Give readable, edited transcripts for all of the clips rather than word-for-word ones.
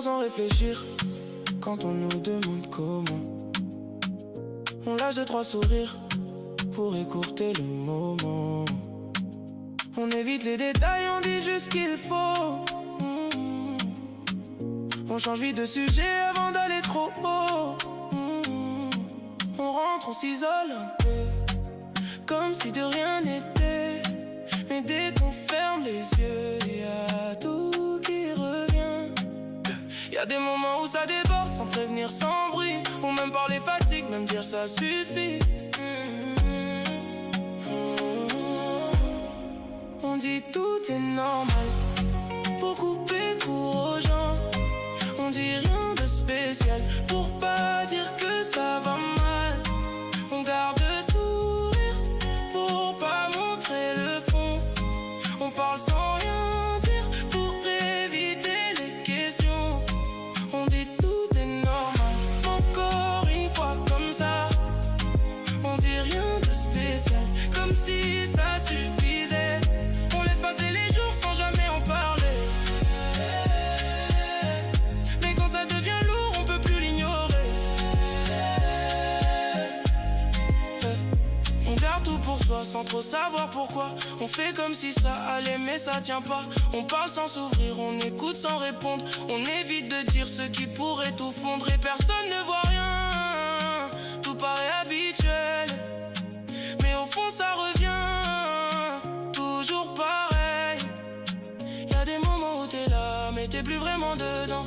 parlons sans réfléchir quand on nous demande comment. On lâche 2-3 sourires pour écourter le moment. On évite les détails, on dit juste ce qu'il faut. On change vite de sujet avant d'aller trop haut. On rentre, on s'isole un peu, comme si de rien n'était. Mais dès qu'on ferme les yeux, y'a tout qui revient. Y'a des moments où ça déborde sans prévenir, sans bruit, ou même par les fatigues, même dire ça suffit. On dit tout est normal pour couper court aux gens. On dit rien de spécial pour pas dire que ça va mal. On garde le sourire pour pas montrer le fond. On parle sans rien dire pour éviter les questions. On dit tout est normal, encore une fois comme ça. On dit rien de spécial, comme si ça suffisait. On laisse passer les jours sans jamais en parler. Mais quand ça devient lourd, on peut plus l'ignorer. On garde tout pour soi sans trop savoir pourquoi. On fait comme si ça allait mais ça tient pas. On parle sans s'ouvrir, on écoute sans répondre. On évite de dire ce qui pourrait tout fondre. Et personne ne voit rien, tout paraît habituel. Mais au fond ça revient toujours pareil. Y'a des moments où t'es là mais t'es plus vraiment dedans.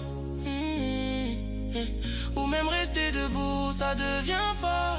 Ou même rester debout ça devient fort.